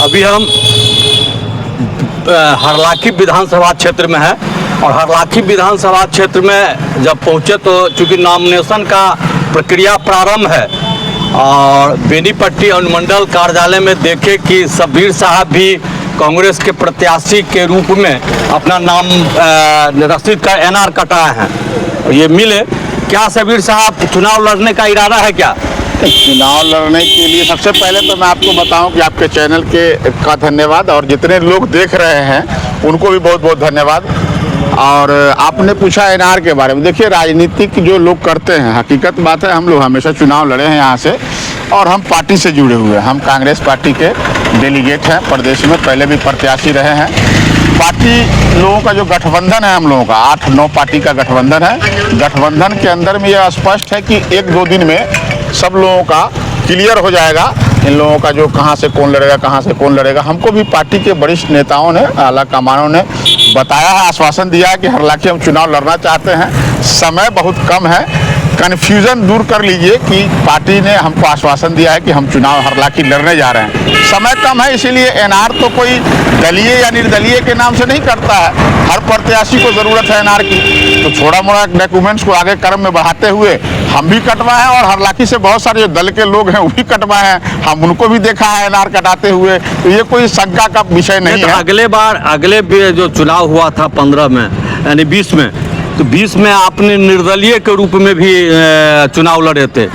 अभी हम हरलाखी विधानसभा क्षेत्र में है और हरलाखी विधानसभा क्षेत्र में जब पहुंचे तो चूंकि नॉमिनेशन का प्रक्रिया प्रारंभ है और बेनीपट्टी अनुमंडल कार्यालय में देखे कि शब्बीर साहब भी कांग्रेस के प्रत्याशी के रूप में अपना नाम रसीद का एनआर कटाए हैं। ये मिले क्या शब्बीर साहब चुनाव लड़ने का इरादा है क्या? चुनाव लड़ने के लिए सबसे पहले तो मैं आपको बताऊं कि आपके चैनल का धन्यवाद और जितने लोग देख रहे हैं उनको भी बहुत बहुत धन्यवाद। और आपने पूछा एनआर के बारे में, देखिए राजनीतिक जो लोग करते हैं, हकीकत बात है हम लोग हमेशा चुनाव लड़े हैं यहाँ से और हम पार्टी से जुड़े हुए हैं। हम कांग्रेस पार्टी के डेलीगेट हैं, प्रदेश में पहले भी प्रत्याशी रहे हैं। पार्टी लोगों का जो गठबंधन है, हम लोगों का 8-9 पार्टी का गठबंधन है। गठबंधन के अंदर में यह स्पष्ट है कि 1-2 दिन में सब लोगों का क्लियर हो जाएगा, इन लोगों का जो कहाँ से कौन लड़ेगा, कहाँ से कौन लड़ेगा। हमको भी पार्टी के वरिष्ठ नेताओं ने, आला कमानों ने बताया है, आश्वासन दिया है कि हरलाखी हम चुनाव लड़ना चाहते हैं। समय बहुत कम है, कन्फ्यूज़न दूर कर लीजिए कि पार्टी ने हमको आश्वासन दिया है कि हम चुनाव हरलाखी लड़ने जा रहे हैं। समय कम है, इसीलिए एनआर तो कोई दलीय या निर्दलीय के नाम से नहीं करता है। हर प्रत्याशी को ज़रूरत है एनआर की, तो थोड़ा मोड़ा डॉक्यूमेंट्स को आगे क्रम में बढ़ाते हुए हम भी कटवाए हैं और हरलाखी से बहुत सारे जो दल के लोग हैं वो भी कटवाए हैं। हम उनको भी देखा है एनआर कटाते हुए, तो ये कोई शंका का विषय नहीं है। अगले जो चुनाव हुआ था 15 में यानी 20 में, तो 20 में आपने निर्दलीय के रूप में भी चुनाव लड़े थे।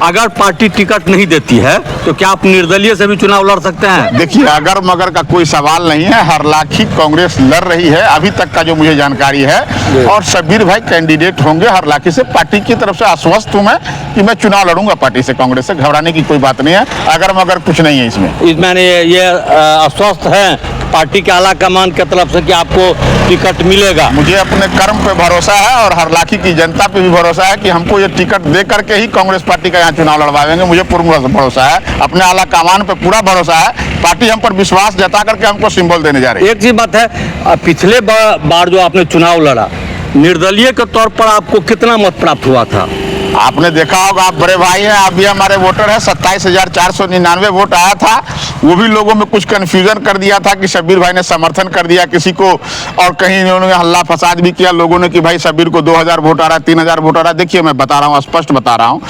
अगर पार्टी टिकट नहीं देती है तो क्या आप निर्दलीय से भी चुनाव लड़ सकते हैं? देखिए अगर मगर का कोई सवाल नहीं है, हरलाखी कांग्रेस लड़ रही है अभी तक का जो मुझे जानकारी है, और शब्बीर भाई कैंडिडेट होंगे हरलाखी से। पार्टी की तरफ से आश्वस्त हूँ मैं कि मैं चुनाव लड़ूंगा पार्टी से, कांग्रेस से। घबराने की कोई बात नहीं है, अगर मगर कुछ नहीं है इसमें। ये आश्वस्त है पार्टी के आला कमान की तरफ से कि आपको टिकट मिलेगा? मुझे अपने कर्म पे भरोसा है और हरलाखी की जनता पे भी भरोसा है कि हमको ये टिकट दे करके ही कांग्रेस पार्टी का यहाँ चुनाव लड़वाएंगे। मुझे पूर्ण भरोसा है, अपने आला कमान पे पूरा भरोसा है। पार्टी हम पर विश्वास जता करके हमको सिंबल देने जा रही है। एक चीज बात है, पिछले बार जो आपने चुनाव लड़ा निर्दलीय के तौर पर आपको कितना मत प्राप्त हुआ था? आपने देखा होगा, आप बड़े भाई हैं, आप भी हमारे वोटर हैं। 27,499 वोट आया था। वो भी लोगों में कुछ कन्फ्यूजन कर दिया था कि शब्बीर भाई ने समर्थन कर दिया किसी को, और कहीं उन्होंने हल्ला फसाद भी किया लोगों ने कि भाई शब्बीर को 2,000 वोट आ रहा है, 3,000 वोट आ रहा है। देखिए मैं बता रहा हूँ, स्पष्ट बता रहा हूँ,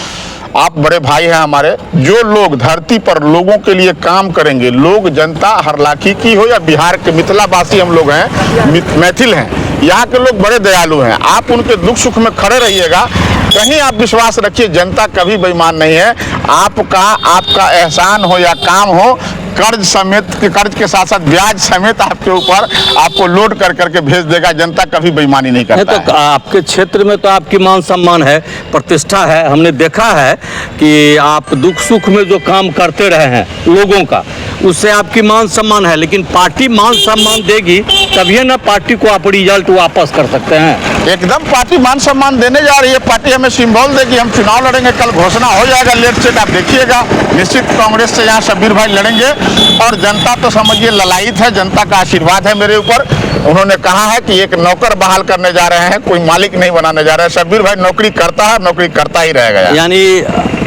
आप बड़े भाई हैं हमारे। जो लोग धरती पर लोगों के लिए काम करेंगे, लोग जनता हरलाखी की हो या बिहार के मिथिलावासी हम लोग हैं, मैथिल हैं, यहाँ के लोग बड़े दयालु हैं। आप उनके दुख सुख में खड़े रहिएगा, कहीं आप विश्वास रखिए जनता कभी बेईमान नहीं है। आपका एहसान हो या काम हो, कर्ज समेत, कर्ज के साथ साथ ब्याज समेत आपके ऊपर आपको लोड कर करके भेज देगा। जनता कभी बेईमानी नहीं करता तो आपके क्षेत्र में तो आपकी मान सम्मान है, प्रतिष्ठा है। हमने देखा है कि आप दुख सुख में जो काम करते रहे हैं लोगों का, उससे आपकी मान सम्मान है। लेकिन पार्टी मान सम्मान देगी तभी ना पार्टी को आप रिजल्ट वापस कर सकते हैं। एकदम पार्टी मान सम्मान देने जा रही है। पार्टी हमें सिंबल देगी, हम चुनाव लड़ेंगे। कल घोषणा हो जाएगा लेट सेट, आप देखिएगा। निश्चित कांग्रेस से यहाँ शब्बीर भाई लड़ेंगे और जनता तो समझिए ललायित है, जनता का आशीर्वाद है मेरे ऊपर। उन्होंने कहा है कि एक नौकर बहाल करने जा रहे हैं, कोई मालिक नहीं बनाने जा रहे हैं। शब्बीर भाई नौकरी करता है, नौकरी करता ही रहेगा। यानी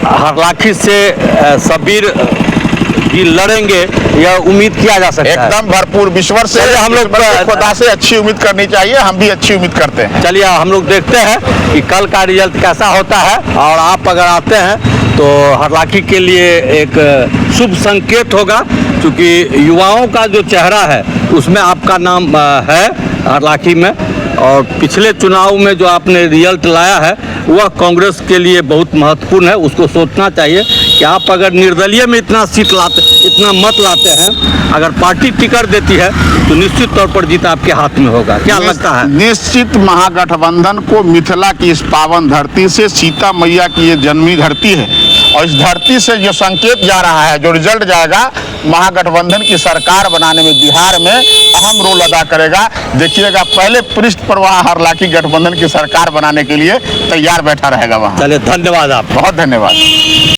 हरलाखी से शब्बीर भी लड़ेंगे, यह उम्मीद किया जा सकता है। एकदम भरपूर विश्वास से हम लोग खुदा से अच्छी उम्मीद करनी चाहिए, हम भी अच्छी उम्मीद करते हैं। चलिए हम लोग देखते हैं कि कल का रिजल्ट कैसा होता है, और आप अगर आते हैं तो हरलाखी के लिए एक शुभ संकेत होगा, क्योंकि युवाओं का जो चेहरा है उसमें आपका नाम है हरलाखी में। और पिछले चुनाव में जो आपने रिजल्ट लाया है वह कांग्रेस के लिए बहुत महत्वपूर्ण है। उसको सोचना चाहिए कि आप अगर निर्दलीय में इतना मत लाते हैं, अगर पार्टी टिकट देती है तो निश्चित तौर पर जीत आपके हाथ में होगा। क्या लगता है? निश्चित महागठबंधन को मिथिला की इस पावन धरती से, सीता मैया की ये जन्मी धरती है, और इस धरती से जो संकेत जा रहा है, जो रिजल्ट जाएगा, महागठबंधन की सरकार बनाने में बिहार में अहम रोल अदा करेगा। देखिएगा पहले पृष्ठ पर वहाँ हरलाखी गठबंधन की सरकार बनाने के लिए तैयार बैठा रहेगा वहाँ। चलिए धन्यवाद, आप बहुत धन्यवाद।